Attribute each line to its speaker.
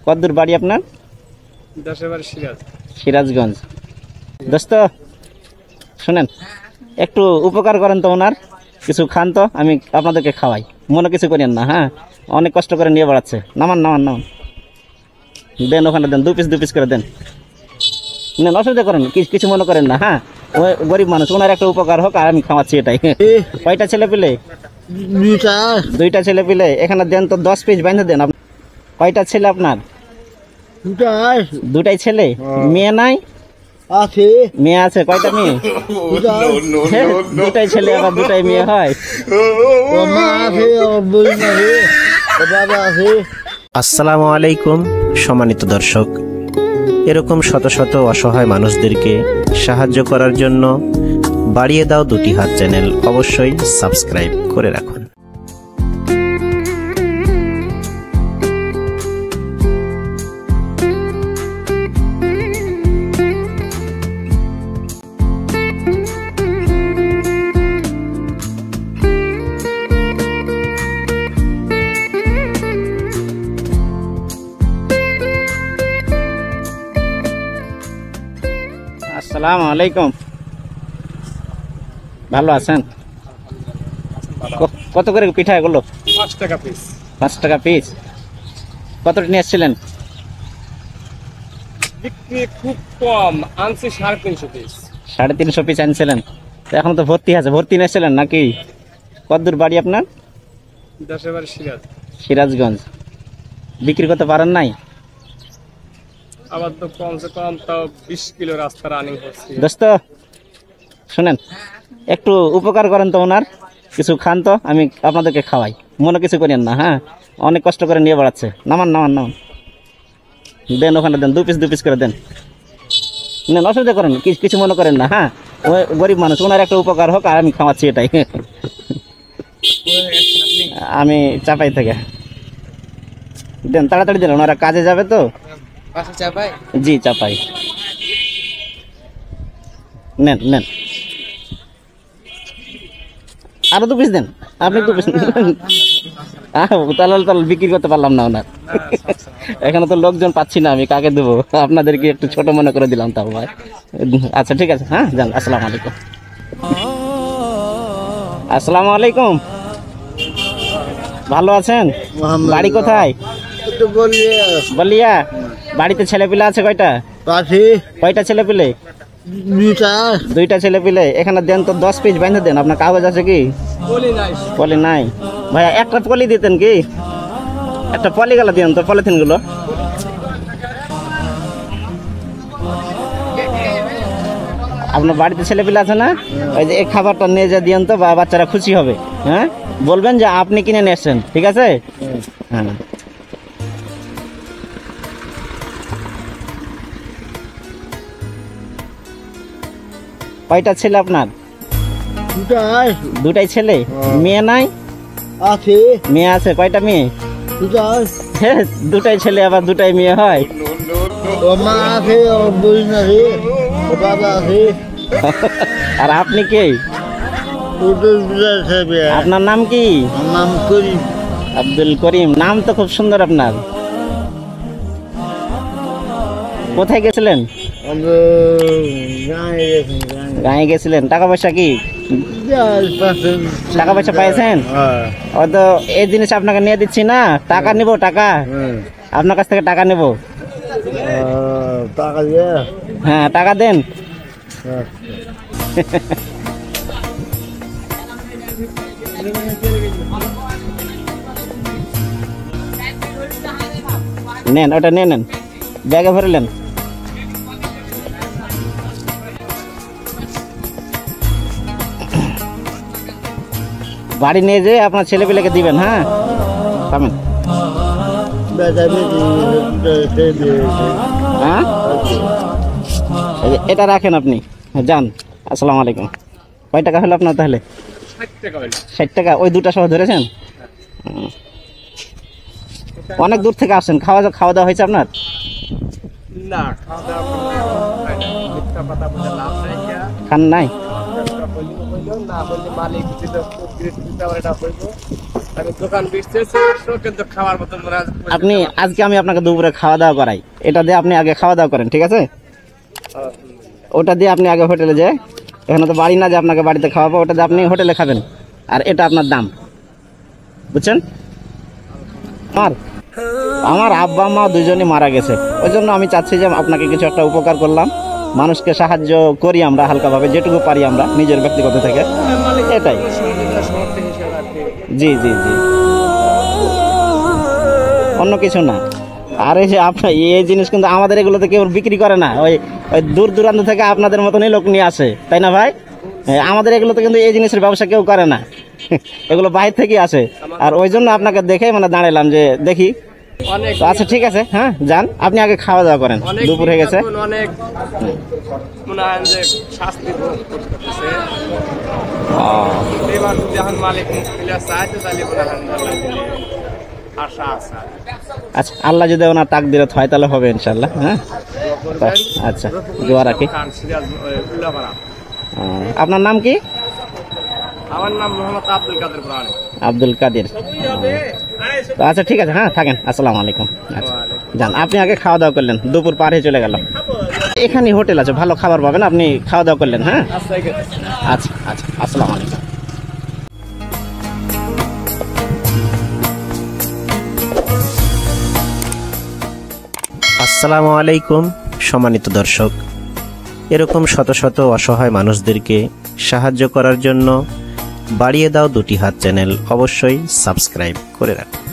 Speaker 1: কতদূর বাড়ি আপনার? সিরাজগঞ্জ। দোস্ত শুনেন, একটু উপকার করেন তো, ওনার কিছু খান তো, আমি আপনাদেরকে খাওয়াই, মনে কিছু করেন না। হ্যাঁ, অনেক কষ্ট করে নিয়ে বেড়াচ্ছে। নামান নামান নামান, দেন ওখানে দেন, দু পিস করে দেন। না, অসুবিধা করেন, কিছু মনে করেন না। হ্যাঁ, ওই গরিব মানুষ, ওনার একটা উপকার হোক, আর আমি খাওয়াচ্ছি এটাই। কয়টা ছেলে পেলে? দুইটা ছেলে পেলে। এখানে দেন তো, 10 পিস বাইন্ধে দেন। কয়টা ছেলে আপনার? দুটাই ছেলে। মেয়ে নাই? আছে, মেয়ে আছে। কয়টা মেয়ে? দুটাই ছেলে আবার দুটাই মেয়ে হয়।
Speaker 2: আসসালামু আলাইকুম সম্মানিত দর্শক, এরকম শত শত অসহায় মানুষদেরকে সাহায্য করার জন্য বাড়িয়ে দাও দুটি হাত চ্যানেল অবশ্যই সাবস্ক্রাইব করে রাখুন।
Speaker 1: আসসালামু আলাইকুম, ভালো আছেন? কত করে পিঠা এগুলো?
Speaker 3: 5 টাকা পিস।
Speaker 1: 5 টাকা পিস। কতটা নিয়ে এসেছিলেন?
Speaker 3: বিক্রি খুব কম, আনছি 350 পিস।
Speaker 1: 350 পিস আনছিলেন? তো এখন তো ভর্তি আছে, ভর্তি নিয়েছিলেন নাকি? কতদূর বাড়ি আপনার?
Speaker 3: দেশের বাড়ি
Speaker 1: সিরাজগঞ্জ। বিক্রি করতে পারেন নাই?
Speaker 3: আবার তো কমসে কম তাও 20 কিলো রাস্তা রানিং করছি।
Speaker 1: দোস্ত শুনেন, একটু উপকার করেন তো, ওনার কিছু খান তো, আমি আপনাদেরকে খাওয়াই, মনে কিছু করেন না। হ্যাঁ, অনেক কষ্ট করে নিয়ে বেড়াচ্ছে। নামান নামান নামান, দেন ওখানে দেন, দু পিস করে দেন। না, অসুবিধা করেন, কিছু মনে করেন না। হ্যাঁ, ওই গরিব মানুষ, ওনার একটা উপকার হোক, আর আমি খাওয়াচ্ছি এটাই। আমি চাপাই থেকে। দেন তাড়াতাড়ি দেন, ওনারা কাজে যাবে তো।
Speaker 3: চাপাই?
Speaker 1: জি চাপাই। নেন নেন, আরো 2 পিস দেন। আপনি 2 পিস তাহলে বিক্রি করতে পারলাম না ওনার। এখানে তো লোকজন পাচ্ছি না, আমি কাকে দেবো? আপনাদেরকে একটু ছোট মনে করে দিলাম তাও ভাই। আচ্ছা ঠিক আছে, হ্যাঁ যান। আসসালামু আলাইকুম। আসসালামু আলাইকুম, ভালো আছেন? বাড়ি কোথায়? বলিয়া। বাড়িতে ছেলে পিলে আছে কয়টা? কয়টা ছেলে পিলে? দুইটা ছেলে পিলে। এখানে দেন তো, 10 পিস বাইন্ধে দেন। আপনার কাগজ আছে কি? পলি নাই ভাইয়া, একটা পলি দিতেন কি? একটা পলি গেলা দিন তো, পলিথিন গুলো। আপনার বাড়িতে ছেলে পিলে আছে না? ওই যে এই খাবারটা নিয়ে যা দিয়েন তো, বাচ্চারা খুশি হবে। হ্যাঁ, বলবেন যে আপনি কিনে নিয়ে এসছেন, ঠিক আছে? হ্যাঁ, কয়টা ছেলে আপনার? দুটাই ছেলে। মেয়ে নাই? আছে, মেয়ে আছে। কয়টা মেয়ে? দুটাই ছেলে আবার দুটাই মেয়ে হয়। আর আপনি কে? আপনার নাম কি? নাম করিম। আব্দুল করিম, নাম তো খুব সুন্দর আপনার। কোথায় গেছিলেন? গাঁয়ে গেছিলেন। টাকা পয়সা কি? টাকা পয়সা পাইছেন? হয়তো এই জিনিস আপনাকে নিয়ে দিচ্ছি না, টাকা নিব। টাকা আপনার কাছ থেকে টাকা নেব। হ্যাঁ, টাকা দেন। নেন, ওটা নিয়ে নেন, ব্যাগে ভরলেন। বাড়ি নিয়ে যেয়ে আপনার ছেলে পেলেকে দিবেন। হ্যাঁ, থামেন। হ্যাঁ, এটা রাখেন আপনি, যান। আসসালামু আলাইকুম। কয় টাকা হলো আপনার তাহলে? 60 টাকা। ওই দুটা সহ ধরেছেন? অনেক দূর থেকে আসছেন। খাওয়া দাওয়া হয়েছে আপনার?
Speaker 3: না,
Speaker 1: খান নাই?
Speaker 3: না, আমি দোকান বেচতেছি কিন্তু খাওয়ার মতো
Speaker 1: আপনি আজকে আমি আপনাকে দুপুরে খাওয়া দাওয়া করাই, এটা দিয়ে আপনি আগে খাওয়া দাওয়া করেন, ঠিক আছে? ওটা দিয়ে আপনি আগে হোটেলে যে, এখানে তো বাড়ি না যে আপনাকে বাড়িতে খাওয়াবো, ওটা দিয়ে আপনি হোটেলে খাবেন, আর এটা আপনার দাম, বুঝছেন? আমার আব্বা মা দুজনই মারা গেছে, ওই জন্য আমি চাচ্ছি যে আপনাকে কিছু একটা উপকার করলাম, মানুষকে সাহায্য করি আমরা হালকাভাবে যেটুকু পারি আমরা নিজের ব্যক্তিগত থেকে, এটাই। জি জি জি, অন্য কিছু না। আর এই যে আপনার এই জিনিস কিন্তু আমাদের এগুলোতে কেউ বিক্রি করে না, ওই ওই দূর দূরান্ত থেকে আপনাদের মতনই লোক নিয়ে আসে, তাই না ভাই? আমাদের এগুলোতে কিন্তু এই জিনিসের ব্যবসা কেউ করে না, এগুলো বাইরে থেকে আসে। আর ওই জন্য আপনাকে দেখে মানে দাঁড়ালাম যে দেখি। আচ্ছা ঠিক আছে, হ্যাঁ যান, আপনি আগে খাওয়া দাওয়া করেন, দুপুর হয়ে গেছে।
Speaker 3: অনেক মনে হয় যে শাস্তি ভোগ করতেছে, এবার যদি এখন মালিক মুখ খুলে চাইতে চাইলে মনে হয় আশা আছে।
Speaker 1: আচ্ছা, আল্লাহ যদি ওনার তাকদিরে হয় তাহলে হবে ইনশাল্লাহ। হ্যাঁ আচ্ছা, দোয়া রাখি। আপনার নাম কি?
Speaker 3: আমার নাম মোহাম্মদ আব্দুল কাদের প্রাণী।
Speaker 1: আব্দুল কাদের, আচ্ছা ঠিক আছে, হ্যাঁ থাকেন। আসসালামু আলাইকুম। আচ্ছা যান, আপনি আগে খাওয়া দাওয়া করলেন, দুপুর পার হয়ে চলে গেল। এখানে হোটেল আছে, ভালো খাবার পাবেন, আপনি খাওয়া দাওয়া করলেন। হ্যাঁ আচ্ছা আচ্ছা, আসসালামু আলাইকুম।
Speaker 2: আসসালামু আলাইকুম সম্মানিত দর্শক, এরকম শত শত অসহায় মানুষদেরকে সাহায্য করার জন্য বাড়িয়ে দাও দুটি হাত চ্যানেল অবশ্যই সাবস্ক্রাইব করে রাখুন।